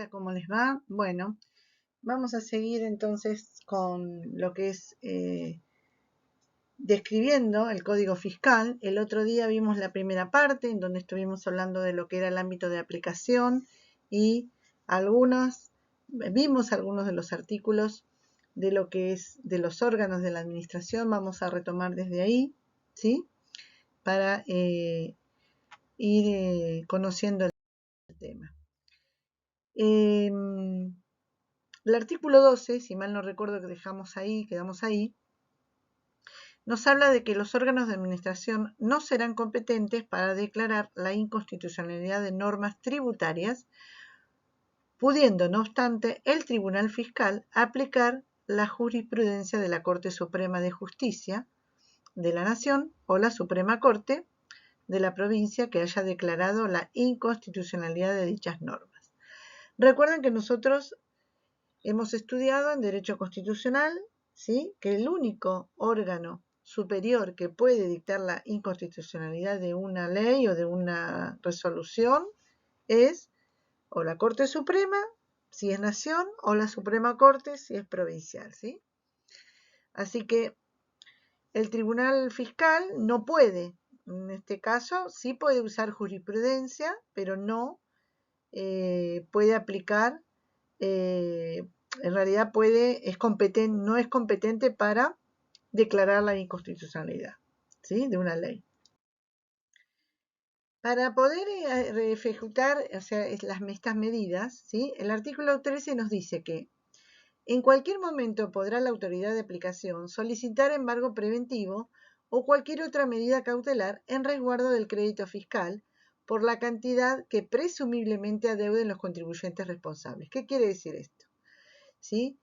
Hola, ¿cómo les va? Bueno, vamos a seguir entonces con lo que es describiendo el código fiscal. El otro día vimos la primera parte en donde estuvimos hablando de lo que era el ámbito de aplicación y vimos algunos de los artículos de lo que es de los órganos de la administración. Vamos a retomar desde ahí, ¿sí? Para ir conociendo el tema. El artículo 12, si mal no recuerdo que quedamos ahí, nos habla de que los órganos de administración no serán competentes para declarar la inconstitucionalidad de normas tributarias, pudiendo, no obstante, el Tribunal Fiscal aplicar la jurisprudencia de la Corte Suprema de Justicia de la Nación o la Suprema Corte de la provincia que haya declarado la inconstitucionalidad de dichas normas. Recuerden que nosotros hemos estudiado en Derecho Constitucional, ¿sí?, que el único órgano superior que puede dictar la inconstitucionalidad de una ley o de una resolución es o la Corte Suprema, si es nación, o la Suprema Corte, si es provincial, ¿sí? Así que el Tribunal Fiscal no puede, en este caso, sí puede usar jurisprudencia, pero no puede aplicar, en realidad no es competente para declarar la inconstitucionalidad, ¿sí?, de una ley. Para poder ejecutar, o sea, estas medidas, ¿sí?, el artículo 13 nos dice que en cualquier momento podrá la autoridad de aplicación solicitar embargo preventivo o cualquier otra medida cautelar en resguardo del crédito fiscal por la cantidad que presumiblemente adeuden los contribuyentes responsables. ¿Qué quiere decir esto? ¿Sí?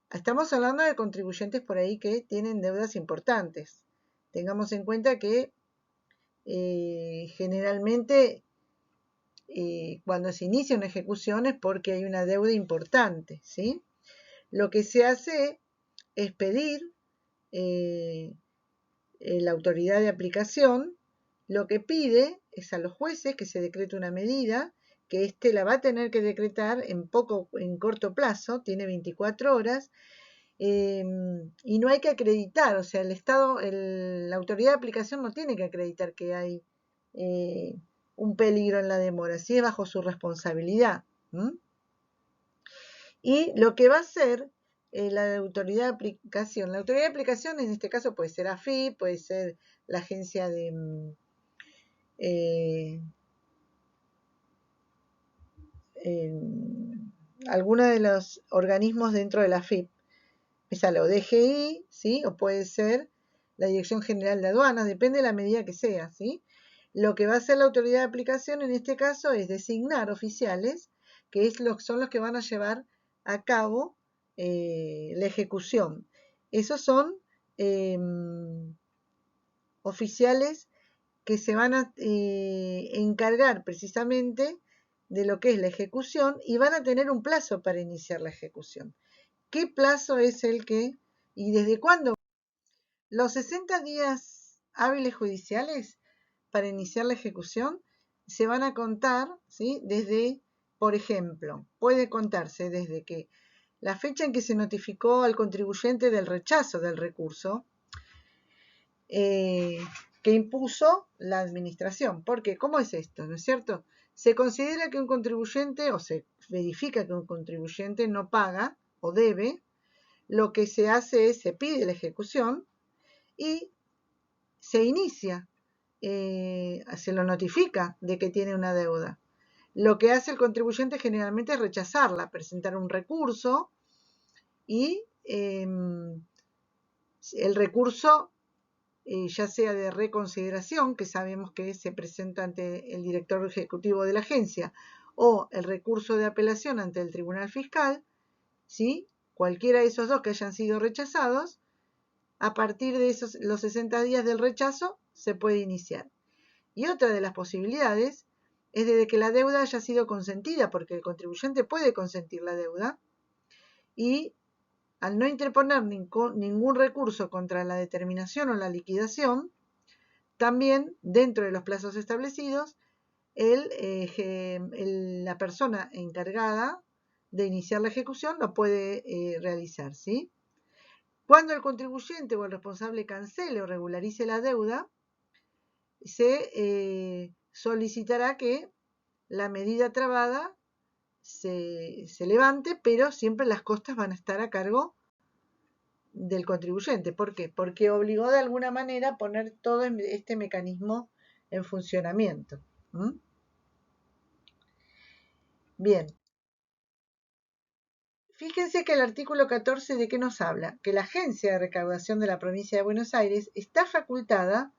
Estamos hablando de contribuyentes por ahí que tienen deudas importantes. Tengamos en cuenta que generalmente cuando se inicia una ejecución es porque hay una deuda importante, ¿sí? Lo que se hace es pedir la autoridad de aplicación, lo que pide es a los jueces que se decrete una medida, que éste la va a tener que decretar en corto plazo, tiene 24 horas, y no hay que acreditar, o sea, la autoridad de aplicación no tiene que acreditar que hay un peligro en la demora, si es bajo su responsabilidad. Y lo que va a hacer la autoridad de aplicación en este caso puede ser AFIP, puede ser la agencia de alguno de los organismos dentro de la AFIP. Es a la DGI, ¿sí?, o puede ser la Dirección General de Aduanas, depende de la medida que sea, ¿sí? Lo que va a hacer la autoridad de aplicación en este caso es designar oficiales, que son los que van a llevar a cabo la ejecución. Esos son oficiales que se van a encargar precisamente de lo que es la ejecución y van a tener un plazo para iniciar la ejecución. ¿Qué plazo es y desde cuándo? Los 60 días hábiles judiciales para iniciar la ejecución se van a contar, ¿sí?, desde, por ejemplo, puede contarse desde que la fecha en que se notificó al contribuyente del rechazo del recurso que impuso la administración. Porque, ¿cómo es esto? ¿No es cierto? Se considera que un contribuyente, o se verifica que un contribuyente no paga o debe. Lo que se hace es, se pide la ejecución y se inicia, se lo notifica de que tiene una deuda. Lo que hace el contribuyente generalmente es rechazarla, presentar un recurso y el recurso, ya sea de reconsideración, que sabemos que se presenta ante el director ejecutivo de la agencia, o el recurso de apelación ante el Tribunal Fiscal, ¿sí?, cualquiera de esos dos que hayan sido rechazados, a partir de los 60 días del rechazo se puede iniciar. Y otra de las posibilidades es desde que la deuda haya sido consentida, porque el contribuyente puede consentir la deuda y al no interponer ningún recurso contra la determinación o la liquidación, también dentro de los plazos establecidos, la persona encargada de iniciar la ejecución, lo puede realizar, ¿sí? Cuando el contribuyente o el responsable cancele o regularice la deuda, se solicitará que la medida trabada se levante, pero siempre las costas van a estar a cargo del contribuyente. ¿Por qué? Porque obligó de alguna manera a poner todo este mecanismo en funcionamiento. Bien. Fíjense que el artículo 14 ¿de qué nos habla? Que la Agencia de Recaudación de la Provincia de Buenos Aires está facultada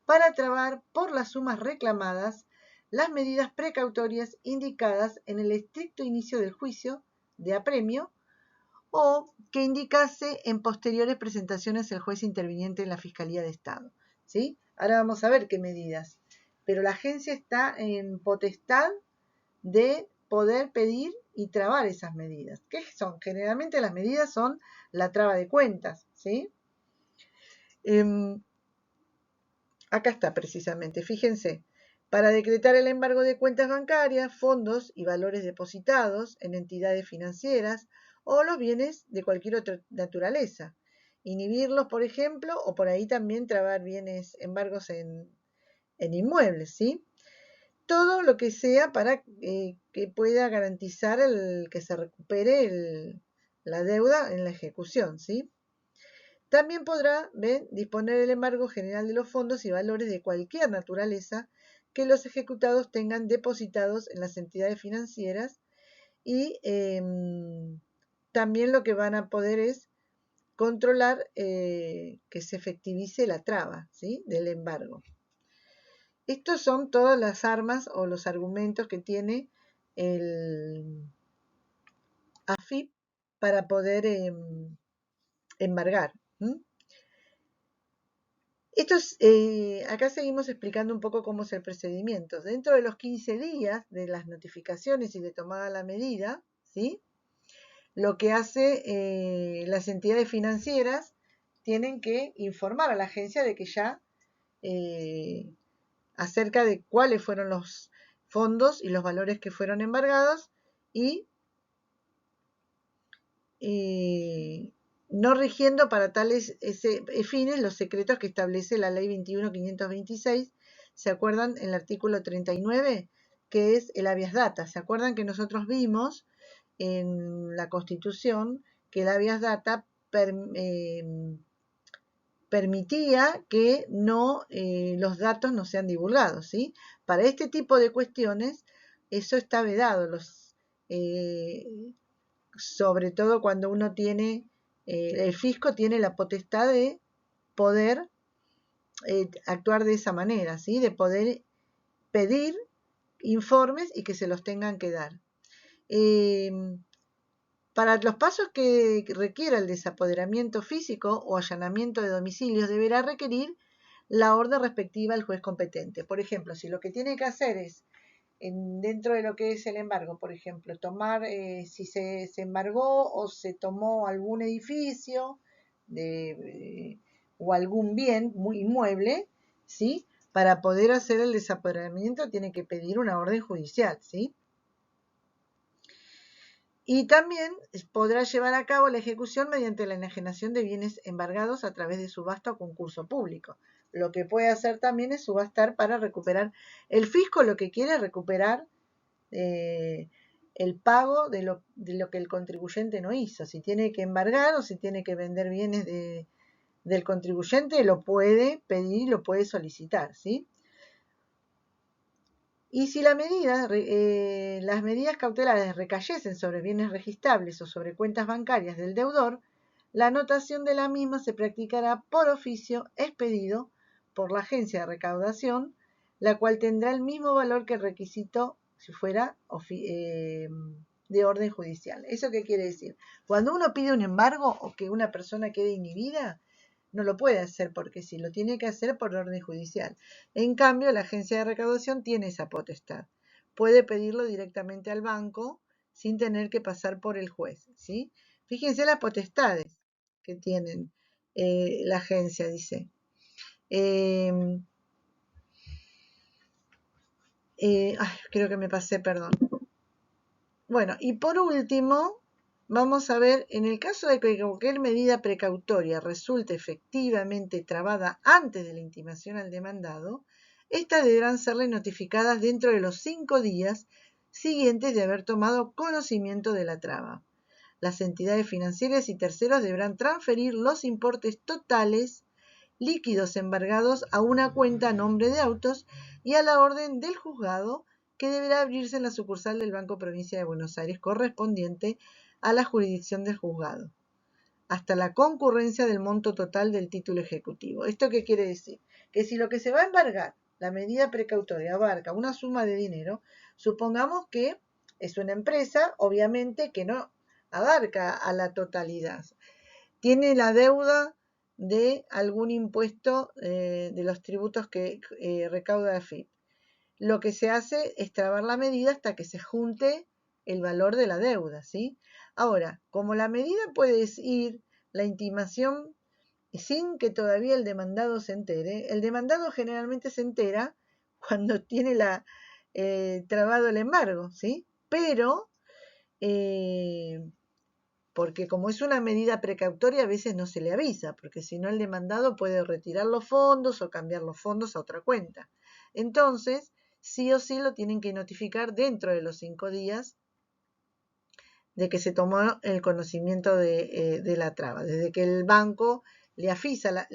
para trabar por las sumas reclamadas las medidas precautorias indicadas en el estricto inicio del juicio de apremio o que indicase en posteriores presentaciones el juez interviniente en la Fiscalía de Estado. ¿Sí? Ahora vamos a ver qué medidas. Pero la agencia está en potestad de poder pedir y trabar esas medidas. ¿Qué son? Generalmente las medidas son la traba de cuentas. ¿Sí? Acá está precisamente, fíjense, para decretar el embargo de cuentas bancarias, fondos y valores depositados en entidades financieras o los bienes de cualquier otra naturaleza. Inhibirlos, por ejemplo, o por ahí también trabar bienes, embargos en inmuebles, ¿sí? Todo lo que sea para que pueda garantizar que se recupere la deuda en la ejecución, ¿sí? También podrá disponer el embargo general de los fondos y valores de cualquier naturaleza que los ejecutados tengan depositados en las entidades financieras y también lo que van a poder es controlar que se efectivice la traba, ¿sí? Del embargo. Estos son todas las armas o los argumentos que tiene el AFIP para poder embargar. Acá seguimos explicando un poco cómo es el procedimiento. Dentro de los 15 días de las notificaciones y de tomada la medida, ¿sí? Lo que hace las entidades financieras tienen que informar a la agencia de que ya acerca de cuáles fueron los fondos y los valores que fueron embargados y no rigiendo para tales fines los secretos que establece la Ley 21.526, ¿se acuerdan? El artículo 39, que es el habeas data. ¿Se acuerdan que nosotros vimos en la Constitución que el habeas data permitía que los datos no sean divulgados, ¿sí? Para este tipo de cuestiones, eso está vedado. Sobre todo cuando uno tiene, el fisco tiene la potestad de poder actuar de esa manera, ¿sí? De poder pedir informes y que se los tengan que dar. Para los pasos que requiera el desapoderamiento físico o allanamiento de domicilios, deberá requerir la orden respectiva al juez competente. Por ejemplo, si lo que tiene que hacer es dentro de lo que es el embargo, por ejemplo, tomar si se embargó o se tomó algún edificio o algún bien muy inmueble, ¿sí? Para poder hacer el desapoderamiento tiene que pedir una orden judicial, ¿sí? Y también podrá llevar a cabo la ejecución mediante la enajenación de bienes embargados a través de subasta o concurso público. Lo que puede hacer también es subastar para recuperar. El fisco lo que quiere es recuperar el pago de lo que el contribuyente no hizo. Si tiene que embargar o si tiene que vender bienes del contribuyente, lo puede pedir y lo puede solicitar, ¿sí? Y si las medidas cautelares recayesen sobre bienes registrables o sobre cuentas bancarias del deudor, la anotación de la misma se practicará por oficio expedido por la agencia de recaudación, la cual tendrá el mismo valor que el requisito si fuera de orden judicial. ¿Eso qué quiere decir? Cuando uno pide un embargo o que una persona quede inhibida, no lo puede hacer porque sí, lo tiene que hacer por orden judicial. En cambio, la agencia de recaudación tiene esa potestad. Puede pedirlo directamente al banco sin tener que pasar por el juez, ¿sí? Fíjense las potestades que tienen la agencia, dice. Creo que me pasé, perdón. Bueno, y por último, vamos a ver, en el caso de que cualquier medida precautoria resulte efectivamente trabada antes de la intimación al demandado, estas deberán serle notificadas dentro de los 5 días siguientes de haber tomado conocimiento de la traba. Las entidades financieras y terceros deberán transferir los importes totales líquidos embargados a una cuenta a nombre de Autos y a la orden del juzgado que deberá abrirse en la sucursal del Banco Provincia de Buenos Aires correspondiente a la jurisdicción del juzgado, hasta la concurrencia del monto total del título ejecutivo. ¿Esto qué quiere decir? Que si lo que se va a embargar, la medida precautoria, abarca una suma de dinero, supongamos que es una empresa, obviamente que no abarca a la totalidad. Tiene la deuda de algún impuesto de los tributos que recauda la FIP. Lo que se hace es trabar la medida hasta que se junte el valor de la deuda, ¿sí? Ahora, como la medida puede ir la intimación sin que todavía el demandado se entere, el demandado generalmente se entera cuando tiene trabado el embargo, ¿sí? Pero, porque como es una medida precautoria, a veces no se le avisa, porque si no el demandado puede retirar los fondos o cambiar los fondos a otra cuenta. Entonces, sí o sí lo tienen que notificar dentro de los 5 días de que se tomó el conocimiento de la traba, desde que el banco le avisa a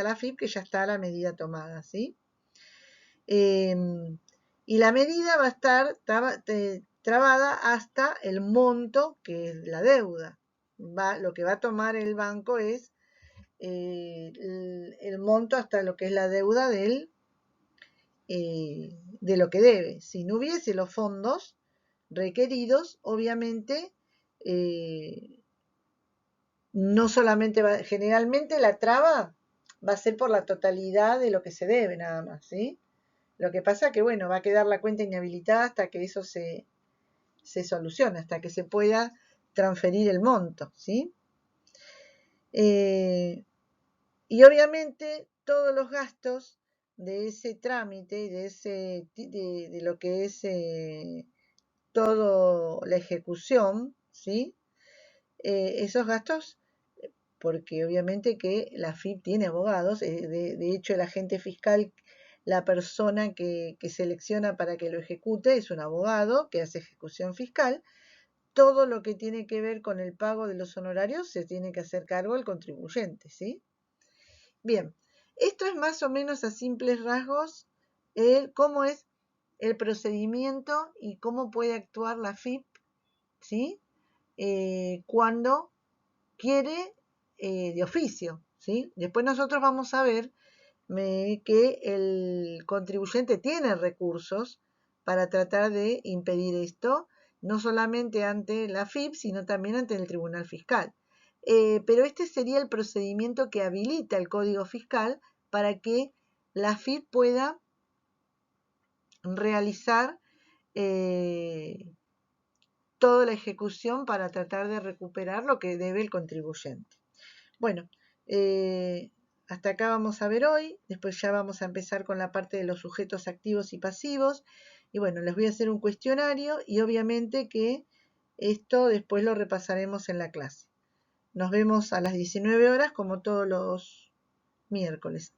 la FIP que ya está la medida tomada, ¿sí? Y la medida va a estar trabada hasta el monto que es la deuda. Lo que va a tomar el banco es el monto hasta lo que es la deuda de lo que debe. Si no hubiese los fondos requeridos, obviamente no solamente generalmente la traba va a ser por la totalidad de lo que se debe nada más, ¿sí? Lo que pasa que, bueno, va a quedar la cuenta inhabilitada hasta que eso se solucione, hasta que se pueda transferir el monto, ¿sí? Y obviamente todos los gastos de ese trámite, de lo que es todo la ejecución, ¿sí? Esos gastos, porque obviamente que la FIP tiene abogados, de hecho el agente fiscal, la persona que selecciona para que lo ejecute es un abogado que hace ejecución fiscal. Todo lo que tiene que ver con el pago de los honorarios se tiene que hacer cargo el contribuyente, ¿sí? Bien, esto es más o menos a simples rasgos cómo es el procedimiento y cómo puede actuar la FIP, ¿sí? Cuando quiere de oficio, ¿sí? Después nosotros vamos a ver que el contribuyente tiene recursos para tratar de impedir esto, no solamente ante la FIP, sino también ante el Tribunal Fiscal. Pero este sería el procedimiento que habilita el Código Fiscal para que la FIP pueda realizar toda la ejecución para tratar de recuperar lo que debe el contribuyente. Bueno, hasta acá vamos a ver hoy, después ya vamos a empezar con la parte de los sujetos activos y pasivos, y bueno, les voy a hacer un cuestionario y obviamente que esto después lo repasaremos en la clase. Nos vemos a las 19 horas como todos los miércoles.